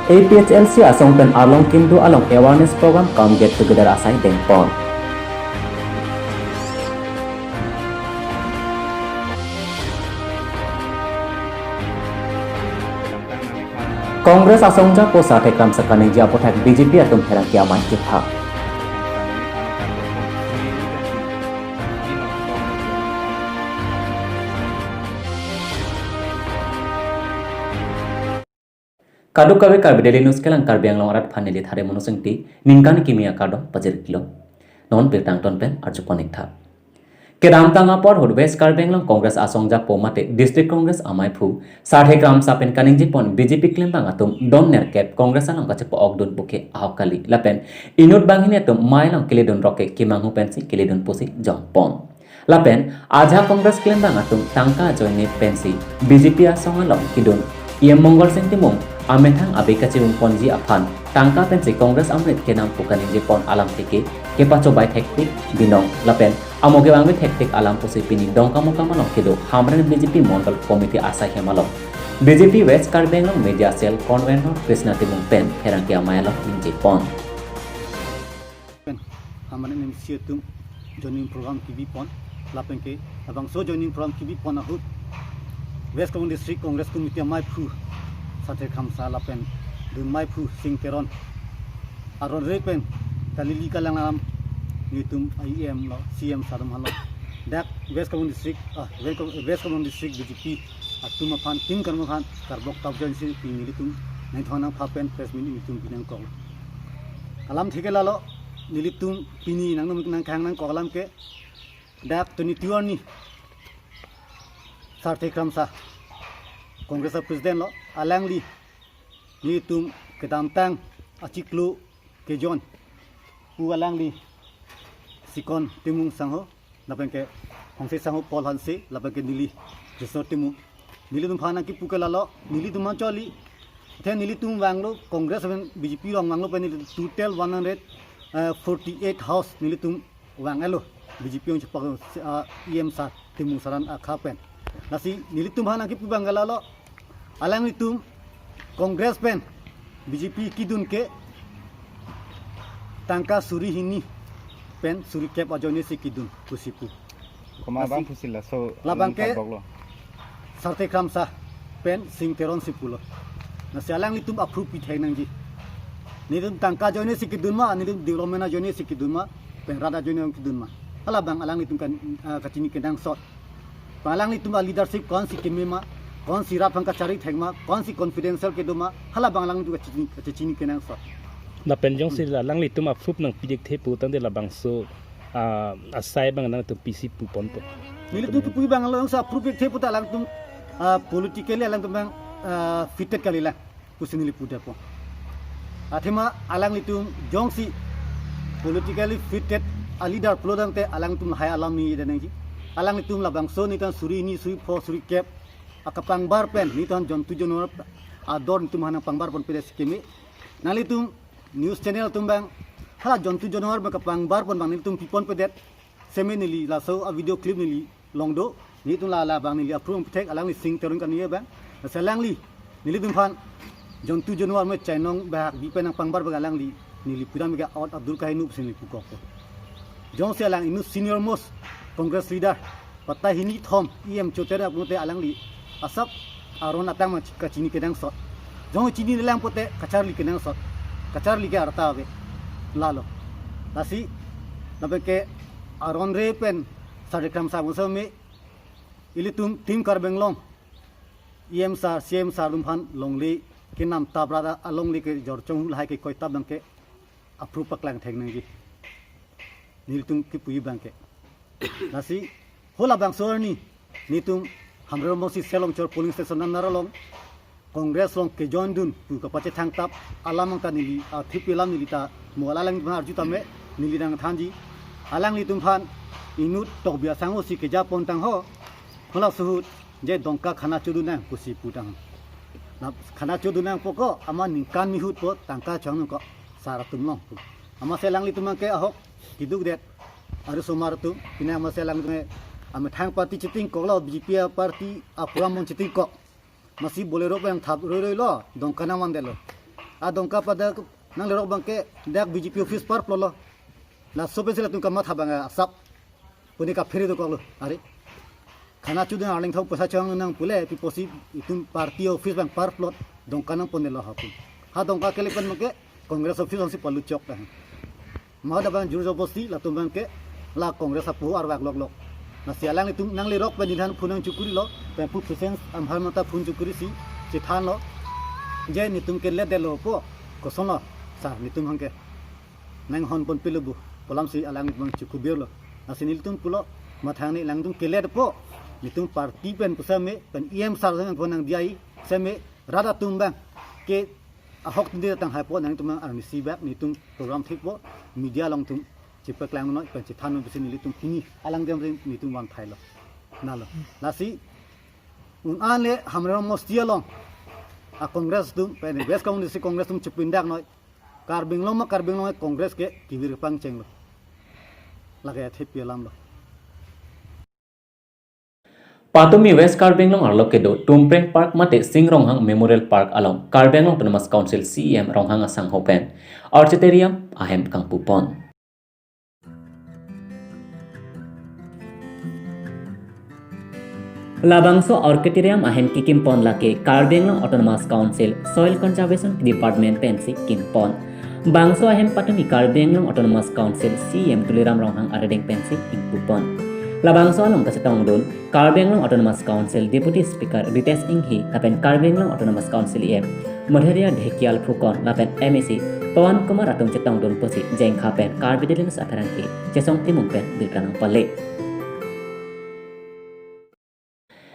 APHLC asong pen along kindu along awareness program come get together asai dengpon. Kongres asong ja posa tekram sakane ja pothak BJP atum herang kiamai kitha. Kaduk kabe karbe daily news kelang karbe yang longarat paneli thare monusengti ningkani kimia kado pajer kilo non pirtang ton pen arju konik tha kedam tanga por hod west karbe long congress asongja pomate district congress amai phu sarhe gram sapen kaningji pon BJP claim bang atum don ner cap congress along kache po ogdon buke ahokali lapen inut bangine atum mailong kiledon roke kimangu pensi kiledon posi jong pon lapen aja congress claim bang atum tangka joine pensi BJP asong along kidon Ia Mongol sentimong amethang abeka chirung ponji aphan tangka pensi congress amrit kenam pukani je pon alam teke kepacho bai hektik binong lapen amoge bangwe hektik alam posi pini dongka moka malong kedo hamren BJP mondal committee asa hemalong BJP west karbeng media cell convenor Krishna timung pen herangkia mayalo inje pon hamren initiative joining program kibi pon lapen ke abang so joining program kibi pon ahut West Kampong District Congress Committee Mai Phu Sate Khamsa Lapen Dun Mai Phu Sing Teron Aron Repen Kalili Kalang Alam Nitum IEM lo CM Sadam Halo Dak West Kampong District West Kampong District BJP Atum Aphan Tim Karmakhan Karbok Tabjansi Pinilitum Naithonang Phapen Press Meet Nitum Pinang Kong Alam Thike Lalo Nilitum Pini Nang Khang Nang Kolam Ke Dak Tuni Tiwani Sarte Kramsa Congress President lo alangli ni tum kedam tang achiklu kejon pu alangli sikon timung sangho lapen ke hongse sangho pol hanse lapen ke nili jesno timung nili tum phana ki pukala lo nili tum choli the nili tum wanglo Congress and BJP long wanglo pe nili total 148 house nili tum wangalo BJP on chapa EM sa timung saran akhapen nasi nilitum hana ki pibangala lo alang nitum congress pen BJP kidun ke tangka suri hini pen suri kep ajone si kidun kusipu koma bang pusila so labang ke sarte kramsa pen sing teron sipulo nasi alang nitum approve pi thainang ji nitum tangka jone si kidun ma nitum development ajone si kidun ma pen rada jone kidun ma ala bang alang nitum kan kachini kendang sot Palang ni tumba leadership kon si kimima kon si rapang kacari thengma kon si confidential ke duma hala banglang tu kachini kenang so na penjong si lang li tum approve nang pidik the pu tang de la bang so asai bang nang tu PC pu pon to nili tu pu bang lang sa approve the pu ta lang tum politically lang tum bang fitted kali la pusini li pu da po athema alang li tum jong si politically fitted a leader plodang te alang tum hai alam ni de nang ji alang itum labang so nitan suri ni suri pho suri kep akapang bar pen nitan jontu jonor ador nitum hanang pangbar pon pede skemi nali tum news channel tum bang hala jontu jonor ba kapang bar pon bang nitum pipon pedet semenili la so a video clip nili longdo nitum la bang nili approve tek alang ni sing terun kan ye bang salang li nili tum phan jontu jonor me chainong ba bi penang pangbar ba alang li nili puram ga out abdul kahinu sin li pukok jong se alang inu senior most Congress leader pata hini thom EM chotere apnote alangli asap aron atang ma kachini kedang sot jong chini lang pote kacharli kedang sot kacharli ke arta ave lalo nasi nabe ke aron re pen sare kram sa musa me ilitum tim kar benglong EM sa CM sa lumphan longli ke nam tabrada alongli ke jorchong lai ke koitab dang ke approve paklang theng ji nilitum ki pui bang ke nasi hola bang sorni nitum hamro mosi selong chor polling station nan naralong congress long ke join dun pu ka pache thang tap alamang ta nili a thipilam nili ta mola lang bhar ju tame nili dang thanji alang li tum phan inut tok bia sango si ke ja pon tang ho hola suhut je dongka khana chuduna kusi putang na khana chuduna poko ama ningkan mi hut po tangka chang ko sara tumlong ama selang li tum ke ahok kiduk det Aru somar tu pina masalang me ame thang party chiting ko lo BJP party apuram mon chiting ko masih bolero yang thap roi lo dongkana mandelo adongka pada nang lerok bangke dak BJP office par plolo la sobe sila tung kamat habanga asap puni ka phiri do kolo ari khana chu den arling thau pasa chang nang pule pi posi itum party office bang par plot dongka nang ponelo hapu ha dongka kele pan make congress office ang si palu chok ta ma da bang juru jobosti la tum bangke la congress apu ar wak lok lok na sialang itum nang lerok ban dinan phunang chukuri lo pe pu presence am harmata phun chukuri si than lo je nitum ke le de lo po ko sono sa nitum hangke nang hon pon pilubu polam si alang bang chukubir lo asinil tum pulo mathang ni lang tum kele de po nitum party pen pusame pen em sar sang phonang diai same rada tum bang ke ahok ndi tang hai po nang tum army si bak nitum program thik po media long tum chipek lang no pen than no bisin nitum kini alang dem nitum wan thai lo na lo lasi un an le hamro mostia long a congress tum pen west congress congress tum chipindak noi karbing long congress ke kibir pang cheng lo lagaya thepi lam lo Patumi West Karbenglong arlokedo Tumpreng Park mate Singronghang Memorial Park along Karbenglong Autonomous Council CEM Ronghang asang hopen Archeterium ahem kang pupon Labangso Archeterium ahem kikimpon lake Karbenglong Autonomous Council Soil Conservation Department pensi kimpon Bangso ahem patumi Karbenglong Autonomous Council CEM Tuliram Ronghang aredeng pensi impupon Labangso along kasitong dun Karbenglong Autonomous Council Deputy Speaker Ritesh Inghi lapen Karbenglong Autonomous Council EM Madhurya Dhekial Phukon lapen MEC Pawan Kumar atung cetong dun posi jeng khapen Karbidelinus atarangki cesong timung pen dirkanang pale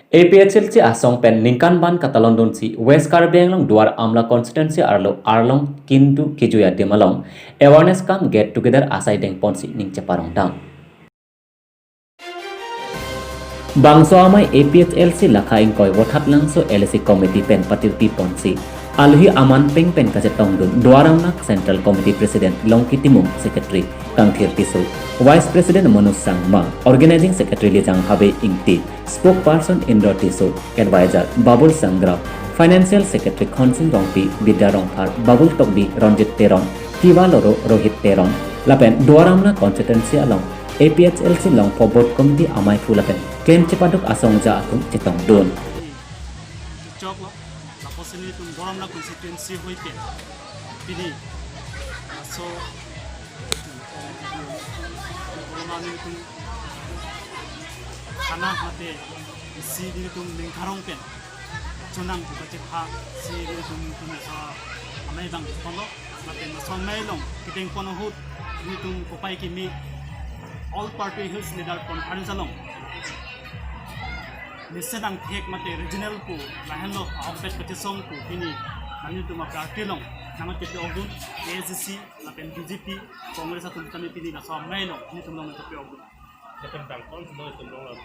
APHLC asong pen ningkan ban katalon dun si West Karbenglong Duar Amla Constituency Arlong Kindu Kijuya Dimalong awareness kam get together asai deng ponsi ning ceparong dang Bangso amai APHLC lakha ingkoi wothat langso LC committee pen patirti ponsi alhi aman peng pen kajetong dun Duarangnak Central Committee President Longki Timung Secretary Kangthir Tisu Vice President Manus Sangma Organizing Secretary Lijang Habe Ingti Spokesperson Indra Tisu Advisor Babul Sangra Financial Secretary Khonsing Rongpi Bidya Rongphar Babul Tokbi Ronjit Teron Tiwa Loro Rohit Teron lapen Duarangnak constituency along APHLC long forward committee amai fulapen claim cepaduk asong ja atung cetong dun chok lo la posini tum goram la constituency hoite tini so goromani tum khana hate si di tum lingkarong pen chunang ku bache pha si di tum sa amai bang kono la pen so mai long kiteng kono hut ni tum kopai ki mi all party hills leader conference along nisenang thek mate regional ko lahenlo outfit petition ko kini nani tuma party long nang ke ogun ACC lapen BJP congress atum kami pini na so mai no ni tum long ke ogun lapen bang kon so tum long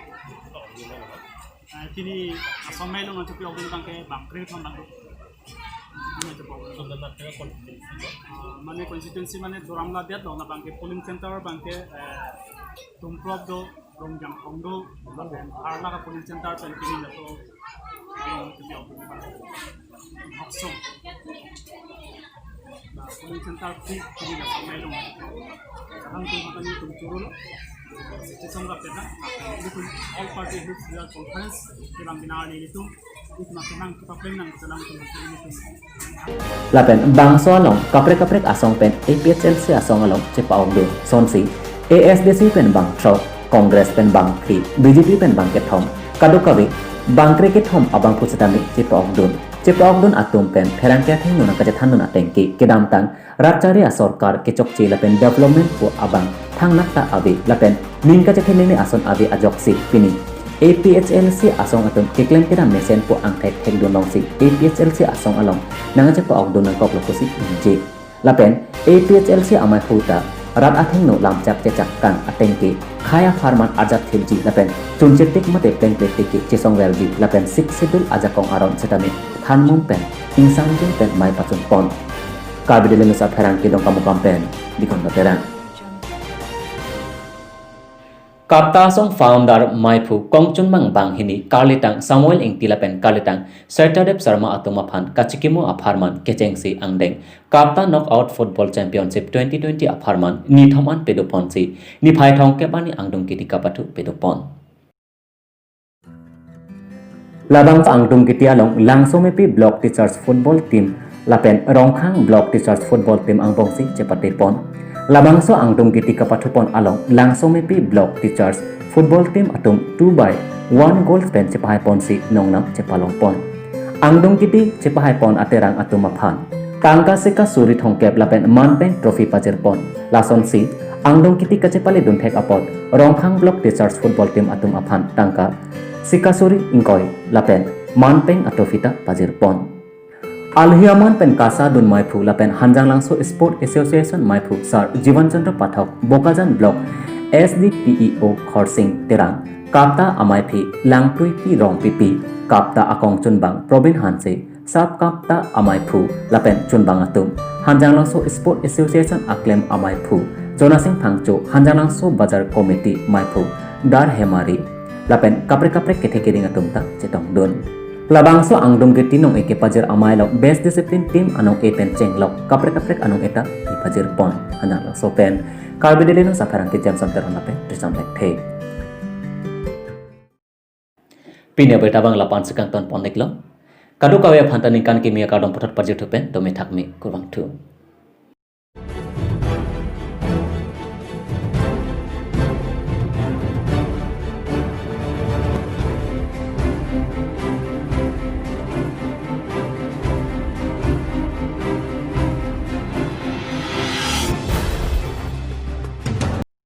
kini so mai long ke ogun bang ke bang kre thom bang mane constituency mane doramla dia do na bang ke polling center bang ke tumprop do rongjang pongdo lapen arla ka polling center pen kini na to haksong na polling center kini na samai long sarang tu makani tum turun sesong ka pena itu all party groups dia conference kilang binali itu makinang kita penang dalam itu lapen bangso along kaprek asong pen APHLC asong along cepaong dun sonsi ASDC pen bang tro Congress pen bang kri BJP pen bang kethom kadukawi bang kriket hom abang pusatami cepaong dun atum pen pherang kya thing nuna kaje thanun atengki kedam tang rajari sarkar ke chokchi lapen development po abang thang nakta abi lapen ningka je thene ason abi ajoksi pini APHLC asong atum kiklem kiram mesen po ang thek dun longsi APHLC asong along nanga cepaong dun nang koklo kusi inje lapen APHLC amai huta rat athing no lam chap chak kang atengki khaya farman ajat thilji lapen chunchetik mate pen petiki chisong welji lapen 6 schedule ajakong aron setami thanmum pen insang jung pen mai pachun pon kabidele sa pherang ki dong kamu kampen dikon terang Kapta song founder Maipu Kongchun Mang Bang Hini Karlitang Samuel Ing Tilapen Karlitang Saitadep Sarma Atumaphan Kachikimo Apharman Kechengsi Angdeng Kapta Knockout Football Championship 2020 Apharman Nithoman Pedoponsi Niphai Thong Kepani Angdung Kiti Kapatu Pedopon Labang Angdung Kiti Along Langsomepi Block Teachers Football Team Lapen Rongkhang Block Teachers Football Team Angbongsi Cepatepon Labangso Angdung Kiti Kapatupon Along Langsomepi Block Teachers Football Team Atum 2-1 goal span Cepahai Ponsi Nongnam Cepalong Pon Angdung Kiti Cepahai Pon Aterang Atumaphan Tangka Seka Suri Thongkep Lapen Manpeng Trophy Pajer Pon Lason Si Angdung Kiti Kacepali Dunthek Apot Rongkhang Block Teachers Football Team Atum Aphan Tangka Sika Suri Ingkoi Lapen Manpeng Atofita Pajer Pon Alhiaman pen Kasa Dun Maipu Lapen Hanjang Langso Sport Association Maipu Sar Jivan Chandra Pathok Bokajan Block SDPEO Khorsing Terang Kapta Amaipi Langtui Pi Rong Pipi Kapta Akong Chunbang Probin Hanse Sab Kapta Amaipu Lapen Chunbang Atum Hanjang Langso Sport Association Aklem Amaipu Jonasing Thangcho Hanjang Langso Bazar Committee Maipu Dar Hemari Lapen Kapre Kapre Kethekiring Atum Ta Chetong Dun Labangso Angdung Kiti nong eke pajer amai lok best discipline team anong epen ceng lok kaprek anong eta i pajer pon hanang lok sopen karbedele no sakarang ke jam samter honape trisam lek the pinya betabang lapan sekang ton ponek lo kadu kawe phantaning kan kimia kadom potot pajer thupen tome thakmi kurwang thu